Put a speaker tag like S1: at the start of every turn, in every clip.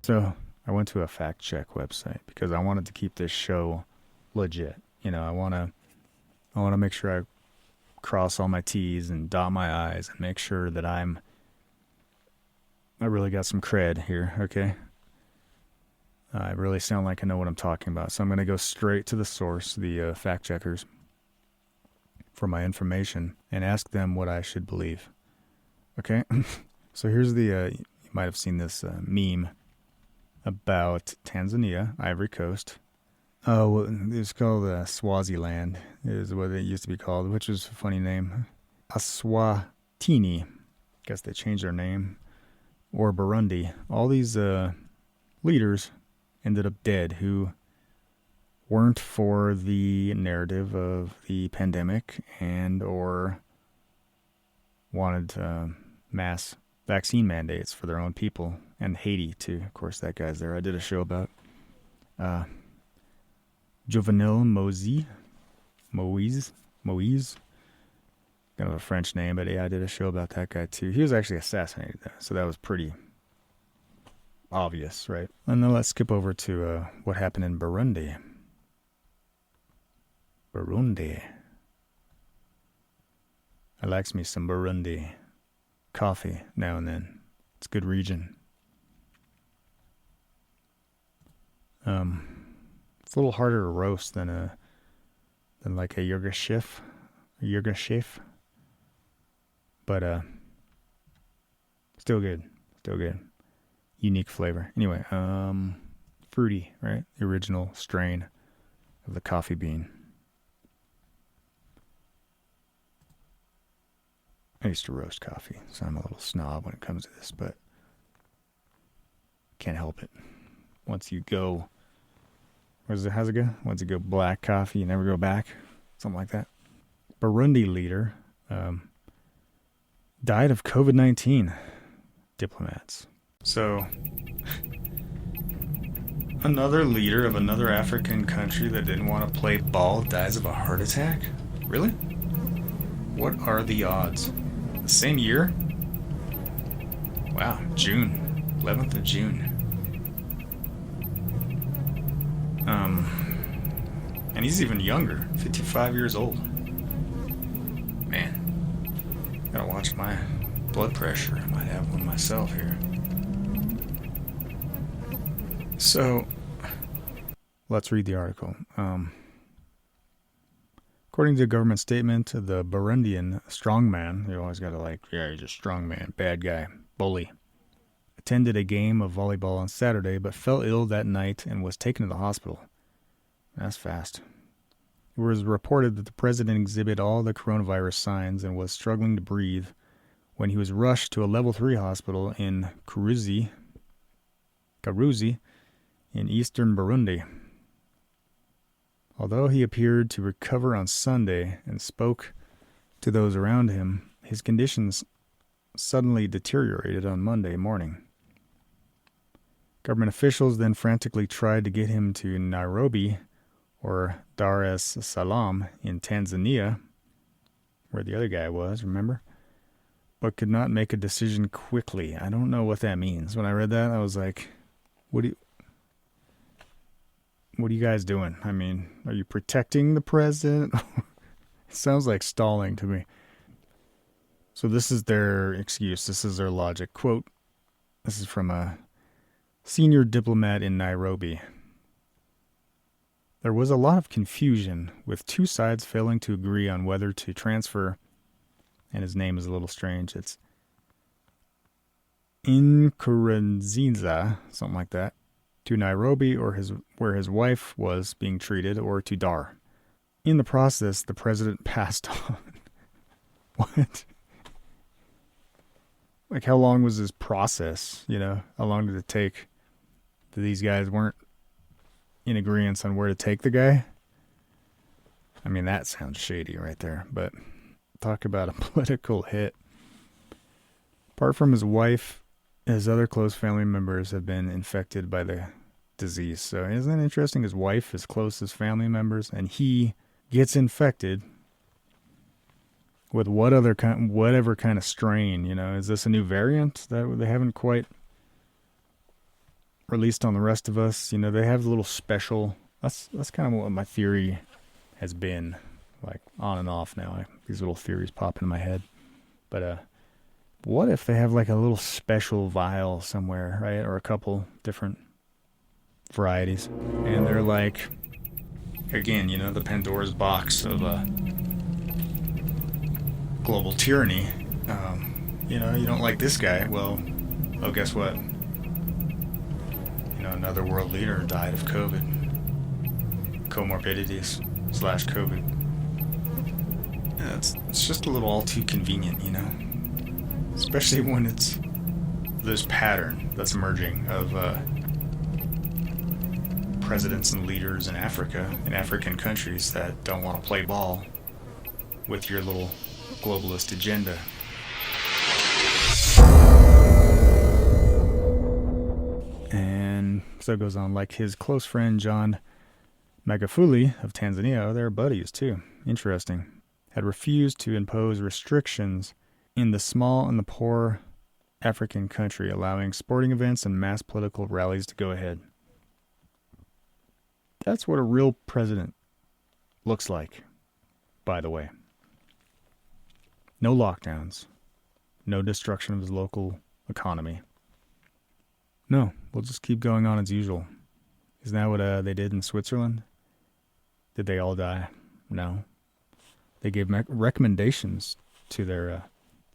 S1: So I went to a fact check website because I wanted to keep this show legit. I want to make sure I cross all my T's and dot my I's and make sure that I really got some cred here, okay? I really sound like I know what I'm talking about. So I'm going to go straight to the source, the fact checkers, for my information and ask them what I should believe. Okay? So here's you might have seen this meme about Tanzania, Ivory Coast. Oh, well, it's called Swaziland, is what it used to be called, which is a funny name. Aswatini. Guess they changed their name. Or Burundi. All these leaders ended up dead who weren't for the narrative of the pandemic and or wanted mass vaccine mandates for their own people, and Haiti too. Of course, that guy's there. I did a show about Jovenel Moise, kind of a French name, but yeah, I did a show about that guy too. He was actually assassinated though, so that was pretty obvious, right? And then let's skip over to what happened in Burundi. Burundi. I likes me some Burundi coffee now and then. It's a good region. It's a little harder to roast than like a Yirgacheffe, but still good, unique flavor. Anyway, fruity, right? The original strain of the coffee bean. I used to roast coffee, so I'm a little snob when it comes to this, but can't help it. Once you go, how's it go? Once you go black coffee, you never go back. Something like that. Burundi leader died of COVID-19. Diplomats. So, another leader of another African country that didn't want to play ball dies of a heart attack? Really? What are the odds? The same year? Wow, June. 11th of June. And he's even younger, 55 years old. Man, gotta watch my blood pressure. I might have one myself here. So, let's read the article. According to a government statement, the Burundian strongman, you always gotta he's a strongman, bad guy, bully, attended a game of volleyball on Saturday but fell ill that night and was taken to the hospital. That's fast. It was reported that the president exhibited all the coronavirus signs and was struggling to breathe when he was rushed to a level 3 hospital in Karuzi in eastern Burundi. Although he appeared to recover on Sunday and spoke to those around him, his conditions suddenly deteriorated on Monday morning. Government officials then frantically tried to get him to Nairobi or Dar es Salaam in Tanzania, where the other guy was, remember? But could not make a decision quickly. I don't know what that means. When I read that, I was like, what are you guys doing? I mean, are you protecting the president? It sounds like stalling to me. So this is their excuse. This is their logic. Quote, this is from a senior diplomat in Nairobi. There was a lot of confusion, with two sides failing to agree on whether to transfer, and his name is a little strange. It's Nkurunziza, something like that, to Nairobi or where his wife was being treated, or to Dar. In the process, the president passed on. What? Like, how long was this process? How long did it take that these guys weren't in agreement on where to take the guy? I mean, that sounds shady right there, but talk about a political hit. Apart from his wife, his other close family members have been infected by the disease. So isn't that interesting? His wife is close as family members, and he gets infected with whatever kind of strain. Is this a new variant that they haven't quite released on the rest of us. You know, they have a little special. That's kind of what my theory has been, like on and off now. These little theories pop in my head. But what if they have like a little special vial somewhere, right? Or a couple different varieties. And they're like, again, you know, the Pandora's box of global tyranny. You know, you don't like this guy. Well, oh, guess what? You know, another world leader died of COVID. Comorbidities / COVID. Yeah, it's just a little all too convenient, you know? Especially when it's this pattern that's emerging of presidents and leaders in Africa, in African countries that don't want to play ball with your little globalist agenda. And so it goes on, like his close friend John Magufuli of Tanzania, they're buddies too. Interesting. Had refused to impose restrictions in the small and the poor African country, allowing sporting events and mass political rallies to go ahead. That's what a real president looks like, by the way. No lockdowns. No destruction of his local economy. No, we'll just keep going on as usual. Isn't that what they did in Switzerland? Did they all die? No. They gave recommendations to their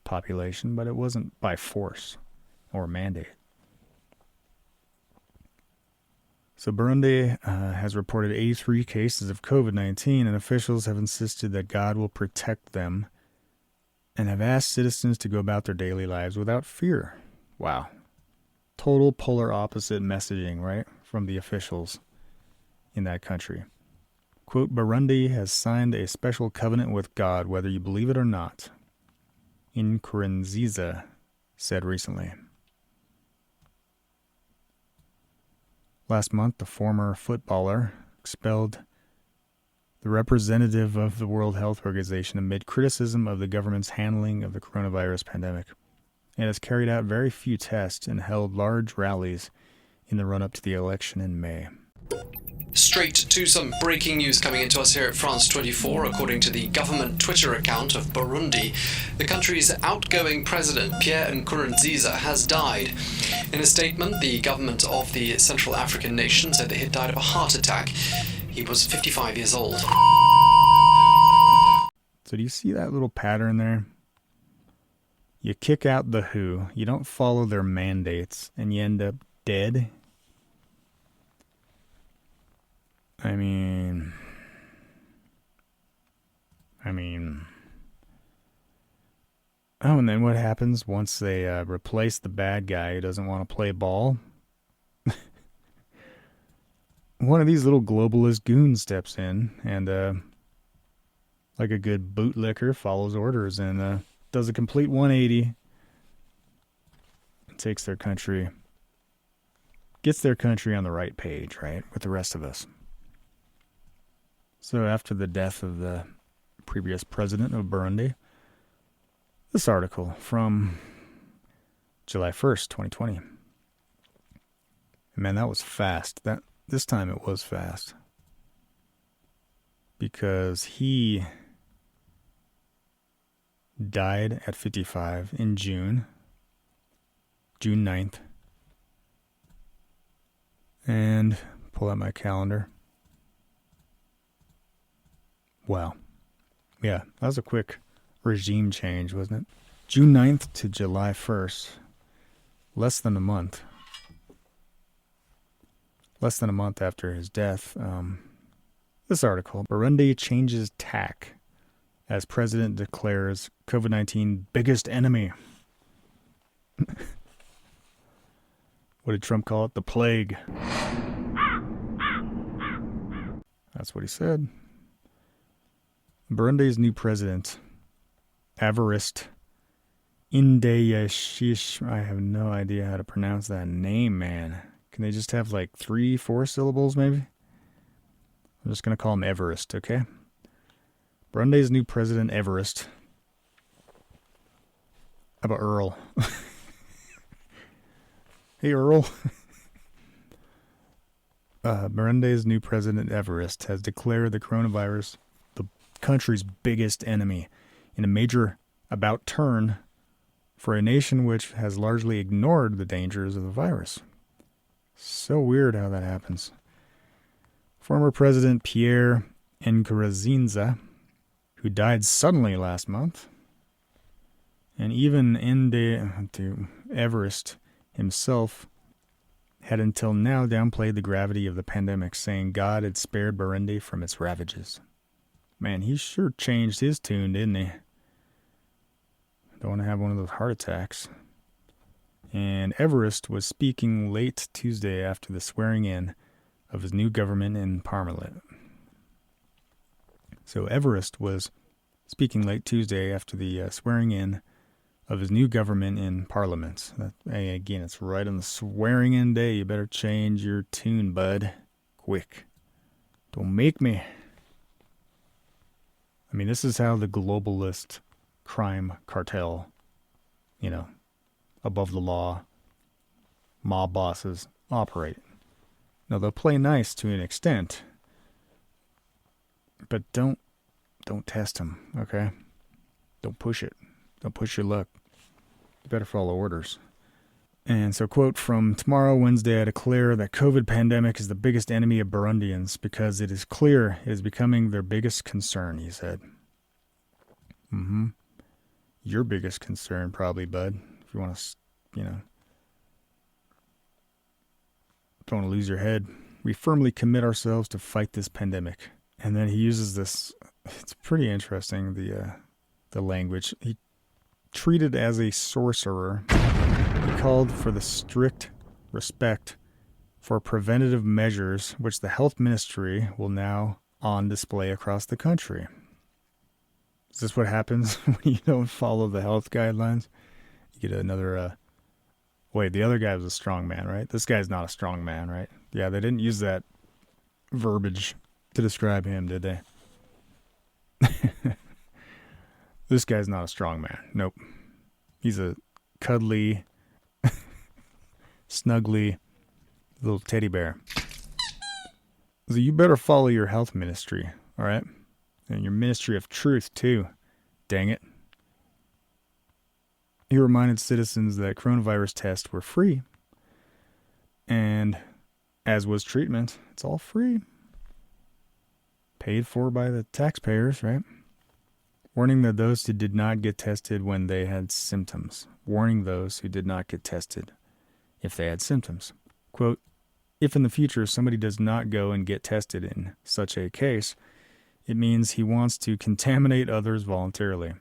S1: population, but it wasn't by force or mandate. So Burundi has reported 83 cases of COVID-19, and officials have insisted that God will protect them and have asked citizens to go about their daily lives without fear. Wow. Total polar opposite messaging, right, from the officials in that country. Quote, Burundi has signed a special covenant with God, whether you believe it or not, Nkurunziza said recently. Last month, the former footballer expelled the representative of the World Health Organization amid criticism of the government's handling of the coronavirus pandemic, and has carried out very few tests and held large rallies in the run-up to the election in May.
S2: Straight to some breaking news coming into us here at France 24. According to the government Twitter account of Burundi, the country's outgoing president, Pierre Nkurunziza, has died. In a statement, the government of the Central African nation said that he died of a heart attack. He was 55 years old.
S1: So do you see that little pattern there? You kick out the WHO, you don't follow their mandates, and you end up dead. I mean, oh, and then what happens once they replace the bad guy who doesn't want to play ball? One of these little globalist goons steps in and, like a good bootlicker, follows orders and does a complete 180 and takes their country, gets their country on the right page, right, with the rest of us. So after the death of the previous president of Burundi, this article from July 1st, 2020. Man, that was fast. This time it was fast. Because he died at 55 in June 9th. And pull out my calendar. Wow. Yeah, that was a quick regime change, wasn't it? June 9th to July 1st. Less than a month. Less than a month after his death. This article, Burundi changes tack as president declares COVID-19 biggest enemy. What did Trump call it? The plague. That's what he said. Burundi's new president, Evariste Ndayishimiye. I have no idea how to pronounce that name, man. Can they just have like 3-4 syllables, maybe? I'm just going to call him Everest, okay? Burundi's new president, Everest. How about Earl? Hey, Earl. Burundi's new president, Everest, has declared the coronavirus the country's biggest enemy in a major about turn for a nation which has largely ignored the dangers of the virus. So weird how that happens. Former President Pierre Nkurunziza, who died suddenly last month, and even Everest himself had until now downplayed the gravity of the pandemic, saying God had spared Burundi from its ravages. Man, he sure changed his tune, didn't he? Don't want to have one of those heart attacks. And Everest was speaking late Tuesday after the swearing in of his new government in Parliament. So Everest was speaking late Tuesday after the swearing in of his new government in Parliament. Again, it's right on the swearing in day. You better change your tune, bud. Quick. Don't make me. I mean, this is how the globalist crime cartel, above the law, mob bosses operate. Now, they'll play nice to an extent, but don't test them, okay? Don't push it. Don't push your luck. You better follow orders. And so, quote, from tomorrow, Wednesday, I declare that COVID pandemic is the biggest enemy of Burundians because it is clear it is becoming their biggest concern, he said. Your biggest concern, probably, bud. If you want to, don't want to lose your head. We firmly commit ourselves to fight this pandemic. And then he uses this, it's pretty interesting, the language. He treated as a sorcerer. He called for the strict respect for preventative measures which the health ministry will now on display across the country. Is this what happens when you don't follow the health guidelines? You get another, wait, the other guy was a strong man, right? This guy's not a strong man, right? Yeah, they didn't use that verbiage to describe him, did they? This guy's not a strong man. Nope. He's a cuddly, snuggly little teddy bear. So you better follow your health ministry, all right? And your ministry of truth, too. Dang it. He reminded citizens that coronavirus tests were free. And as was treatment, it's all free. Paid for by the taxpayers, right? Warning that those who did not get tested when they had symptoms. Warning those who did not get tested if they had symptoms. Quote, if in the future somebody does not go and get tested in such a case, it means he wants to contaminate others voluntarily.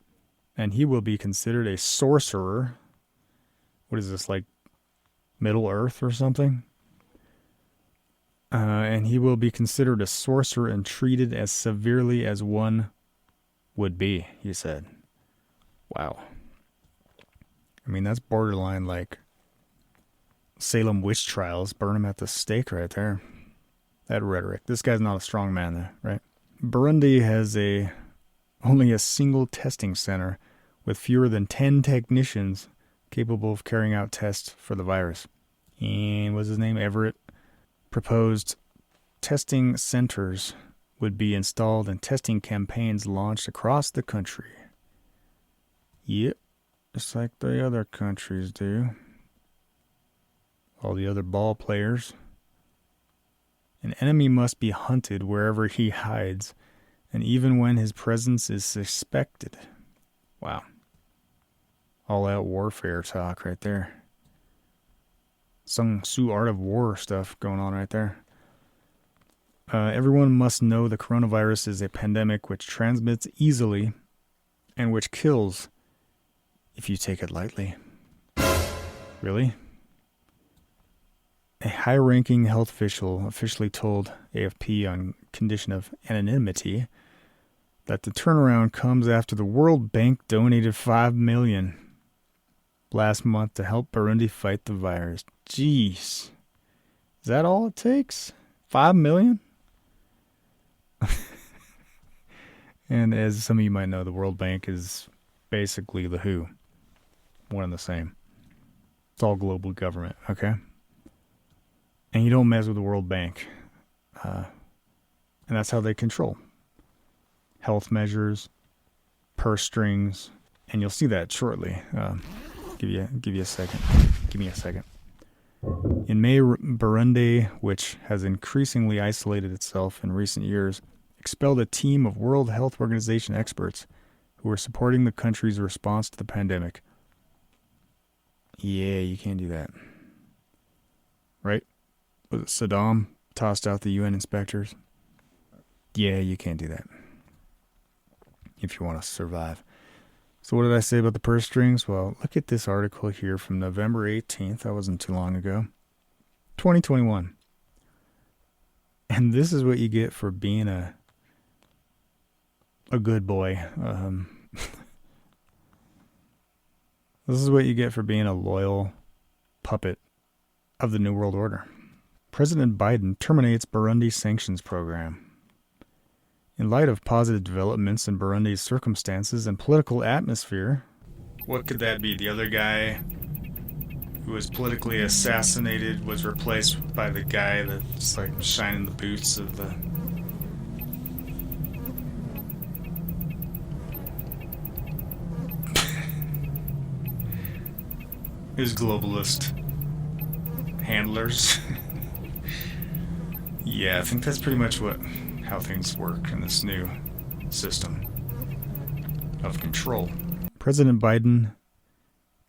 S1: And he will be considered a sorcerer. What is this, like Middle Earth or something? And he will be considered a sorcerer and treated as severely as one would be, he said. Wow. I mean, that's borderline like Salem witch trials. Burn him at the stake right there. That rhetoric. This guy's not a strong man there, right? Burundi has only a single testing center with fewer than 10 technicians capable of carrying out tests for the virus. And what's his name? Everett. Proposed testing centers would be installed and testing campaigns launched across the country. Yep, just like the other countries do. All the other ball players. An enemy must be hunted wherever he hides, and even when his presence is suspected. Wow. All-out warfare talk right there. Sun Tzu Art of War stuff going on right there. Everyone must know the coronavirus is a pandemic which transmits easily and which kills if you take it lightly. Really? A high-ranking health official officially told AFP on condition of anonymity that the turnaround comes after the World Bank donated $5 million last month to help Burundi fight the virus. Jeez. Is that all it takes? $5 million? And as some of you might know, the World Bank is basically the WHO. One and the same. It's all global government, okay? And you don't mess with the World Bank. And that's how they control health measures, purse strings, and you'll see that shortly. Give you a second. Give me a second. In May, Burundi, which has increasingly isolated itself in recent years, expelled a team of World Health Organization experts who were supporting the country's response to the pandemic. Yeah, you can't do that. Right? Was it Saddam tossed out the UN inspectors? Yeah, you can't do that if you want to survive. So what did I say about the purse strings? Well, look at this article here from November 18th. That wasn't too long ago. 2021. And this is what you get for being a good boy. This is what you get for being a loyal puppet of the New World Order. President Biden terminates Burundi sanctions program. In light of positive developments in Burundi's circumstances and political atmosphere, what could that be? The other guy who was politically assassinated was replaced by the guy that's like shining the boots of the... his globalist handlers. Yeah, I think that's pretty much how things work in this new system of control. President Biden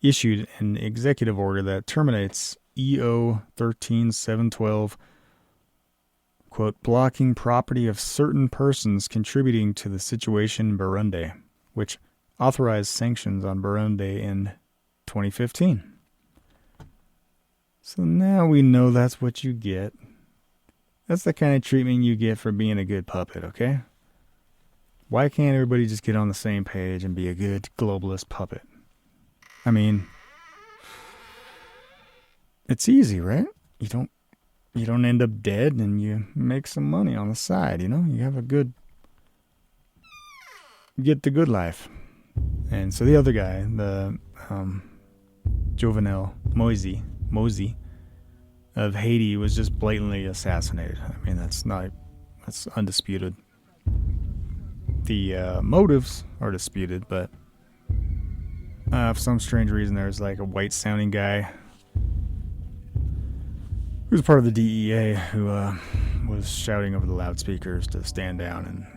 S1: issued an executive order that terminates EO 13712, quote, blocking property of certain persons contributing to the situation in Burundi, which authorized sanctions on Burundi in 2015. So now we know that's what you get. That's the kind of treatment you get for being a good puppet, okay? Why can't everybody just get on the same page and be a good globalist puppet? I mean, it's easy, right? You don't end up dead and you make some money on the side, you know? You get the good life. And so the other guy, the Jovenel Moise of Haiti was just blatantly assassinated. I mean, that's undisputed. The motives are disputed, but for some strange reason, there's like a white-sounding guy who's part of the DEA who was shouting over the loudspeakers to stand down, and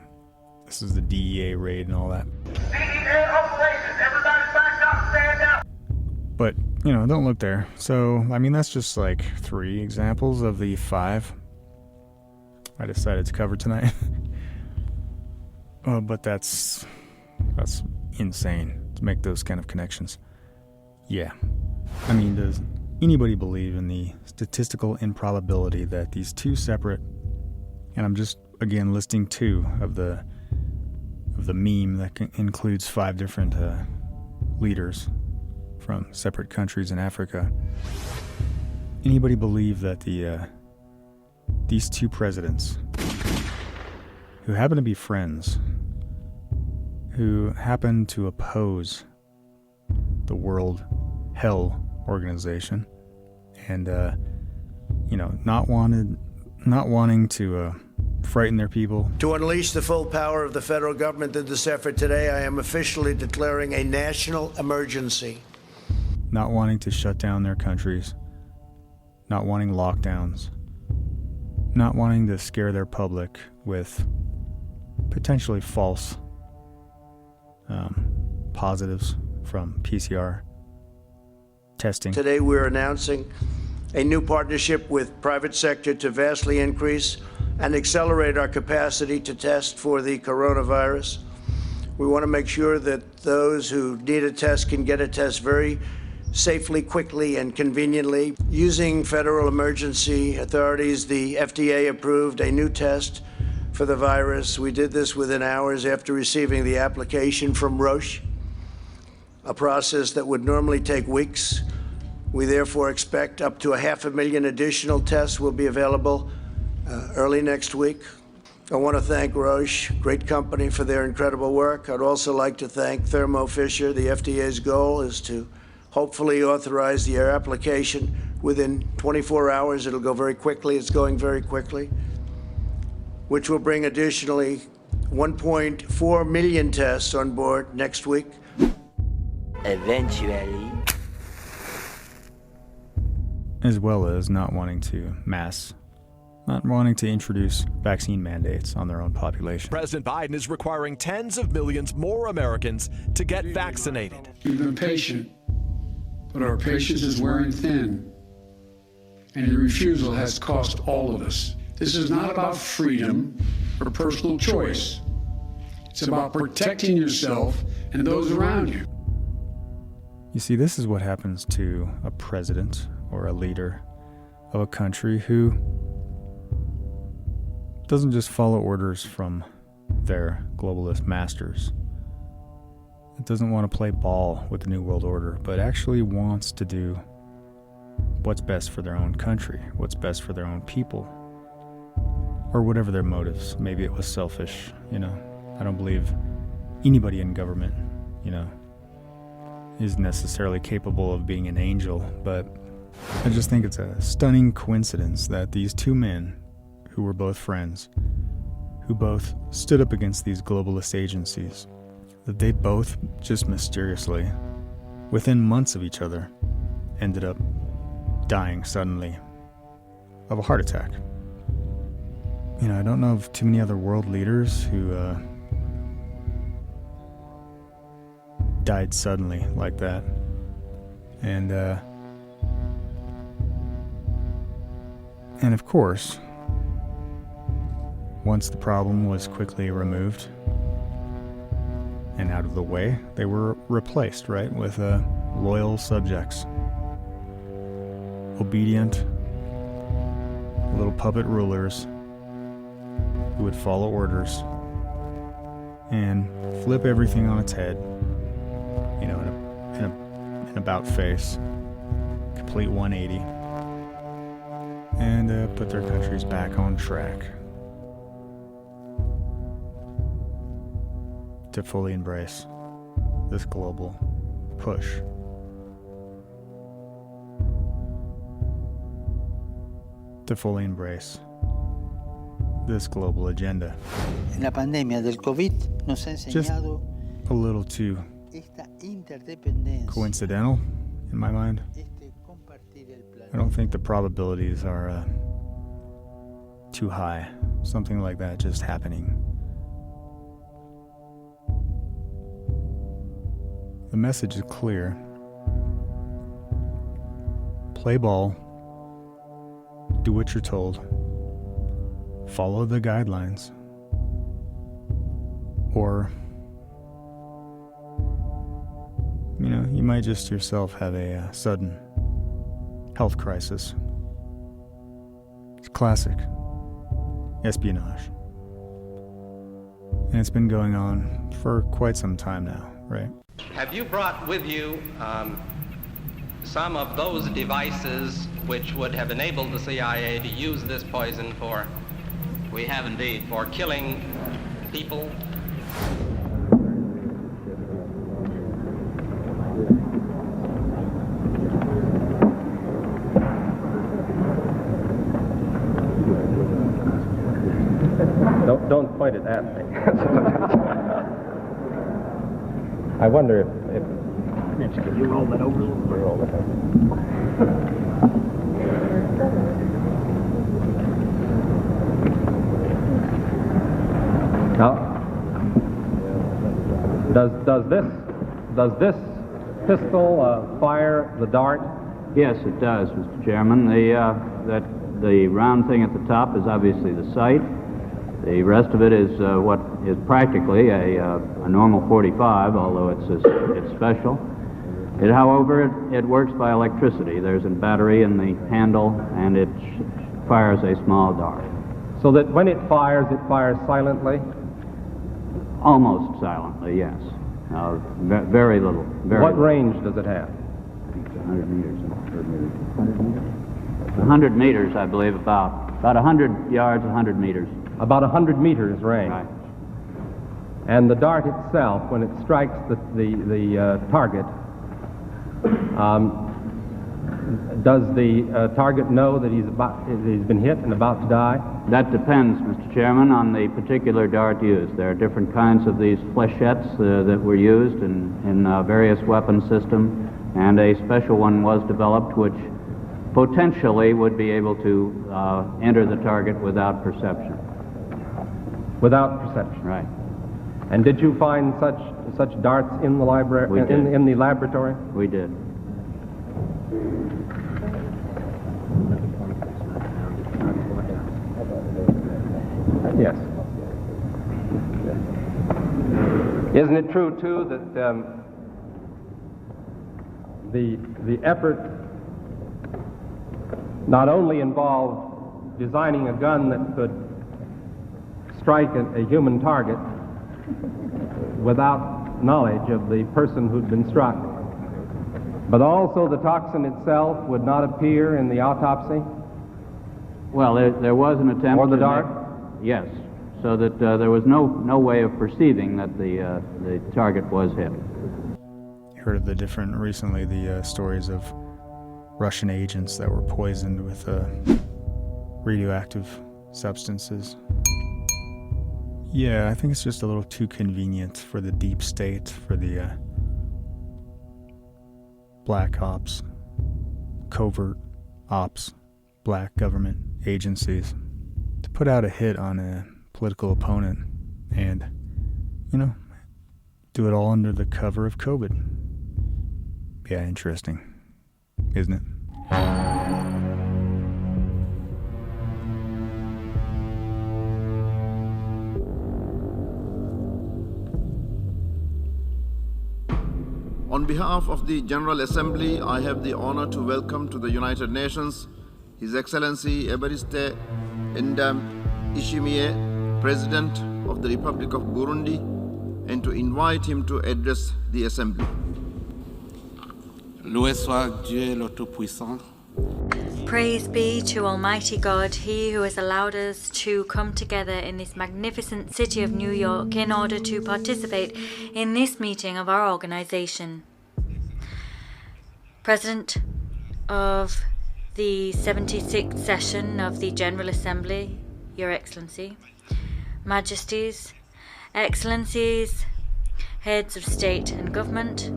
S1: this is the DEA raid and all that.
S3: DEA operations, everybody back up, stand down.
S1: But, don't look there. So, I mean, that's just like 3 examples of the 5 I decided to cover tonight. But that's insane to make those kind of connections. Yeah. I mean, does anybody believe in the statistical improbability that these 2 separate, and I'm just, again, listing 2 of the meme that includes 5 different leaders from separate countries in Africa. Anybody believe that these 2 presidents, who happen to be friends, who happen to oppose the World Health Organization, and not wanting to frighten their people.
S4: To unleash the full power of the federal government in this effort today, I am officially declaring a national emergency.
S1: Not wanting to shut down their countries, not wanting lockdowns, not wanting to scare their public with potentially false positives from PCR testing.
S4: Today we're announcing a new partnership with private sector to vastly increase and accelerate our capacity to test for the coronavirus. We want to make sure that those who need a test can get a test very safely, quickly, and conveniently. Using federal emergency authorities, the FDA approved a new test for the virus. We did this within hours after receiving the application from Roche, a process that would normally take weeks. We therefore expect up to 500,000 additional tests will be available early next week. I want to thank Roche, great company, for their incredible work. I'd also like to thank Thermo Fisher. The FDA's goal is to hopefully authorize the application within 24 hours. It'll go very quickly. It's going very quickly. which will bring additionally 1.4 million tests on board next week.
S5: Eventually.
S1: As well as not wanting to introduce vaccine mandates on their own population.
S6: President Biden is requiring tens of millions more Americans to get vaccinated.
S7: We've been patient, but our patience is wearing thin, and your refusal has cost all of us. This is not about freedom or personal choice. It's about protecting yourself and those around you.
S1: You see, this is what happens to a president or a leader of a country who doesn't just follow orders from their globalist masters. It doesn't want to play ball with the New World Order, but actually wants to do what's best for their own country, what's best for their own people, or whatever their motives. Maybe it was selfish, I don't believe anybody in government, is necessarily capable of being an angel, but I just think it's a stunning coincidence that these two men, who were both friends, who both stood up against these globalist agencies, that they both just mysteriously, within months of each other, ended up dying suddenly of a heart attack. I don't know of too many other world leaders who died suddenly like that. And of course, once the problem was quickly removed and out of the way, they were replaced, right, with loyal subjects. Obedient, little puppet rulers who would follow orders and flip everything on its head, in an about face, complete 180, and put their countries back on track to fully embrace this global push. To fully embrace this global agenda.
S5: La pandemia del COVID nos ha enseñado
S1: a little too
S5: esta interdependencia.
S1: Coincidental in my mind. I don't think the probabilities are too high. Something like that just happening. The message is clear. Play ball. Do what you're told. Follow the guidelines. Or, you might just yourself have a sudden health crisis. It's classic. Espionage. And it's been going on for quite some time now, right?
S8: Have you brought with you some of those devices which would have enabled the CIA to use this poison for? We have indeed. For killing people?
S9: Don't point it at me. I wonder if
S10: Can you roll that over?
S9: Roll it over. Now, does this pistol fire the dart?
S11: Yes, it does, Mr. Chairman. The round thing at the top is obviously the sight. The rest of it is what is practically a normal 45, although it's special. However, it works by electricity. There's a battery in the handle, and it fires a small dart.
S9: So that when it fires silently?
S11: Almost silently, yes. Very little.
S9: What range does it have?
S11: 100 meters. 100 meters, I believe, about 100 yards, 100 meters.
S9: About 100 meters range.
S11: Right.
S9: And the dart itself, when it strikes the target, does the target know that he's been hit and about to die?
S11: That depends, Mr. Chairman, on the particular dart used. There are different kinds of these flechettes that were used in various weapon systems, and a special one was developed which potentially would be able to enter the target without perception.
S9: Without perception?
S11: Right.
S9: And did you find such darts in the library?
S11: We did.
S9: In the laboratory?
S11: We did.
S9: Yes. Isn't it true too that the effort not only involved designing a gun that could strike a human target without knowledge of the person who'd been struck, but also the toxin itself would not appear in the autopsy?
S11: Well, there was an attempt.
S9: Or the dart?
S11: Yes, so that there was no way of perceiving that the target was hit.
S1: You heard of the stories of Russian agents that were poisoned with radioactive substances. Yeah, I think it's just a little too convenient for the deep state, for the black ops, covert ops, black government agencies to put out a hit on a political opponent and, do it all under the cover of COVID. Yeah, interesting, isn't it?
S12: On behalf of the General Assembly, I have the honor to welcome to the United Nations His Excellency Evariste Ndayishimiye, President of the Republic of Burundi, and to invite him to address the Assembly.
S13: Loué soit Dieu le Tout-Puissant.
S14: Praise be to Almighty God, He who has allowed us to come together in this magnificent city of New York in order to participate in this meeting of our organization. President of the 76th session of the General Assembly, Your Excellency, Majesties, Excellencies, Heads of State and Government,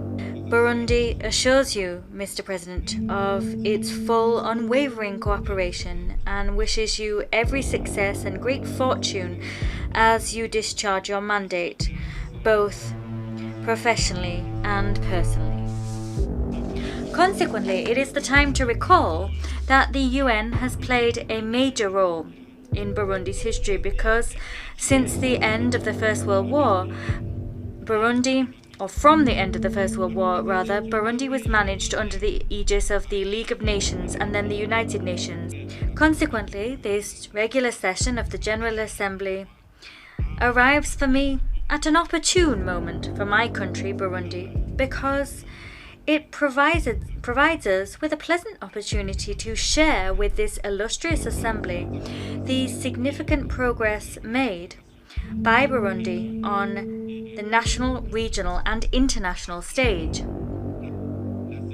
S14: Burundi assures you, Mr. President, of its full, unwavering cooperation and wishes you every success and great fortune as you discharge your mandate, both professionally and personally. Consequently, it is the time to recall that the UN has played a major role in Burundi's history because since the end of the First World War, from the end of the First World War, Burundi was managed under the aegis of the League of Nations and then the United Nations. Consequently, this regular session of the General Assembly arrives for me at an opportune moment for my country, Burundi, because it provides us with a pleasant opportunity to share with this illustrious assembly the significant progress made by Burundi on the national, regional and international stage.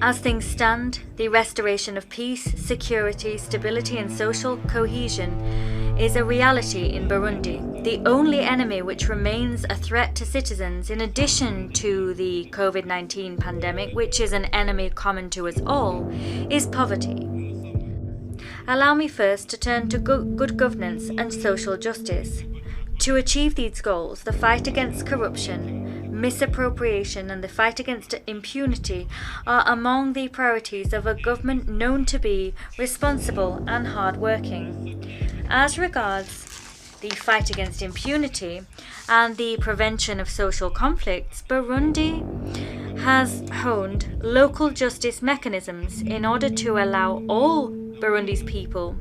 S14: As things stand, the restoration of peace, security, stability and social cohesion is a reality in Burundi. The only enemy which remains a threat to citizens, in addition to the COVID-19 pandemic, which is an enemy common to us all, is poverty. Allow me first to turn to good governance and social justice. To achieve these goals, the fight against corruption, misappropriation and the fight against impunity are among the priorities of a government known to be responsible and hard-working. As regards the fight against impunity and the prevention of social conflicts, Burundi has honed local justice mechanisms in order to allow all Burundi's people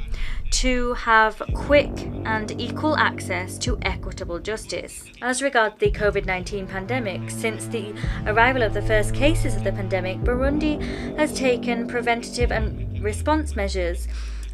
S14: to have quick and equal access to equitable justice. As regards the COVID-19 pandemic, since the arrival of the first cases of the pandemic, Burundi has taken preventative and response measures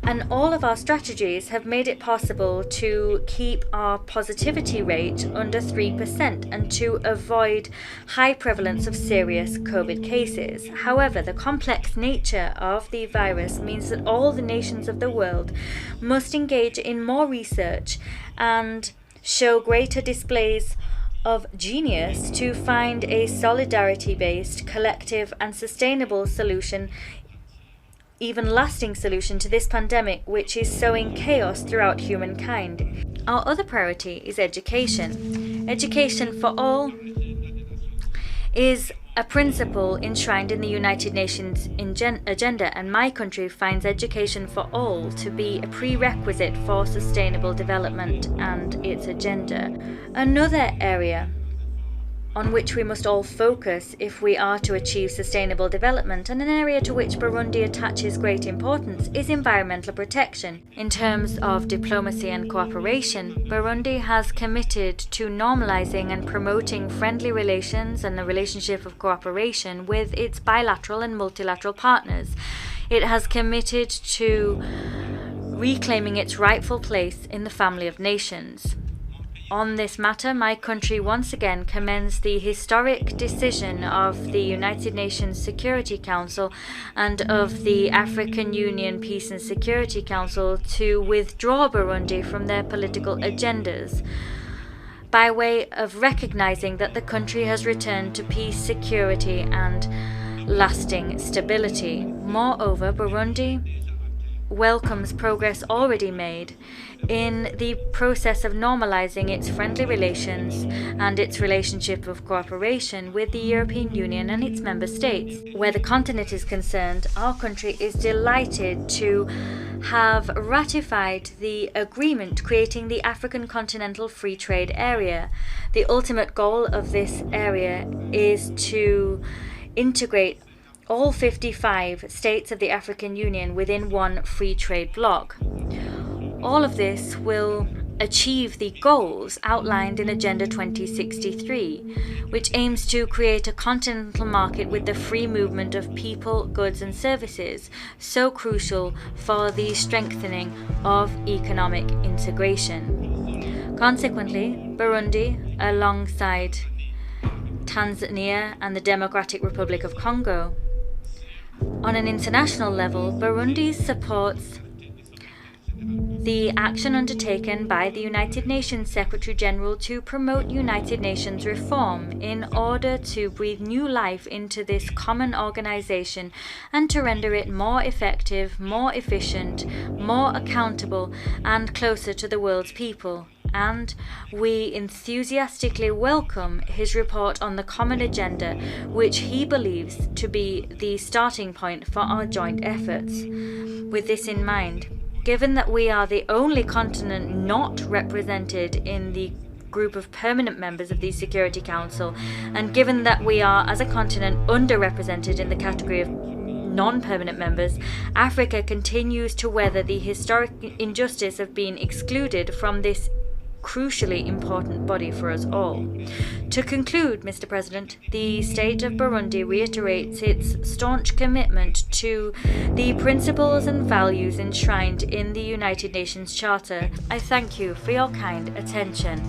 S14: And all of our strategies have made it possible to keep our positivity rate under 3% and to avoid high prevalence of serious COVID cases. However, the complex nature of the virus means that all the nations of the world must engage in more research and show greater displays of genius to find a solidarity-based, collective and sustainable solution, even lasting solution to this pandemic, which is sowing chaos throughout humankind. Our other priority is education. Education for all is a principle enshrined in the United Nations agenda, and my country finds education for all to be a prerequisite for sustainable development and its agenda. Another area on which we must all focus if we are to achieve sustainable development, and an area to which Burundi attaches great importance, is environmental protection. In terms of diplomacy and cooperation, Burundi has committed to normalizing and promoting friendly relations and the relationship of cooperation with its bilateral and multilateral partners. It has committed to reclaiming its rightful place in the family of nations. On this matter, my country once again commends the historic decision of the United Nations Security Council and of the African Union Peace and Security Council to withdraw Burundi from their political agendas, by way of recognizing that the country has returned to peace, security, and lasting stability. Moreover, Burundi welcomes progress already made in the process of normalizing its friendly relations and its relationship of cooperation with the European Union and its member states. Where the continent is concerned, our country is delighted to have ratified the agreement creating the African Continental Free Trade Area. The ultimate goal of this area is to integrate all 55 states of the African Union within one free trade bloc. All of this will achieve the goals outlined in Agenda 2063, which aims to create a continental market with the free movement of people, goods and services, so crucial for the strengthening of economic integration. Consequently, Burundi, alongside Tanzania and the Democratic Republic of Congo, on an international level, Burundi supports the action undertaken by the United Nations Secretary General to promote United Nations reform in order to breathe new life into this common organization and to render it more effective, more efficient, more accountable, and closer to the world's people. And we enthusiastically welcome his report on the common agenda, which he believes to be the starting point for our joint efforts. With this in mind, given that we are the only continent not represented in the group of permanent members of the Security Council, and given that we are, as a continent, underrepresented in the category of non-permanent members, Africa continues to weather the historic injustice of being excluded from this crucially important body for us all. To conclude, Mr. President, the state of Burundi reiterates its staunch commitment to the principles and values enshrined in the United Nations Charter. I thank you for your kind attention.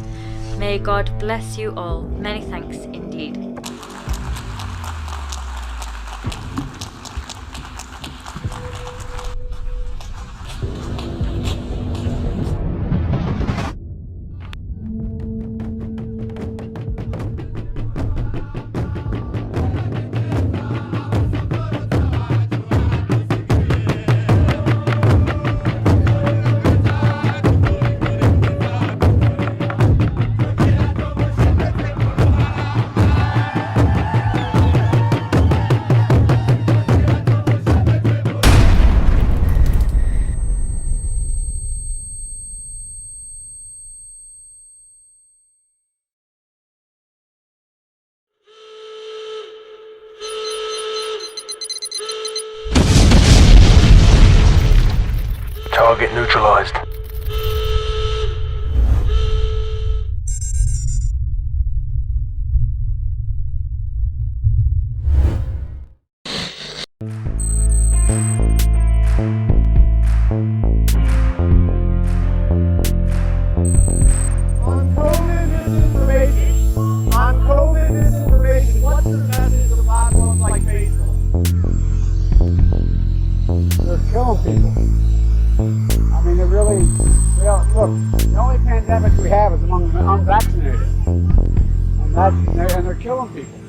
S14: May God bless you all. Many thanks indeed.
S15: Target neutralized.
S10: epidemic we have is among the unvaccinated. And they're killing people.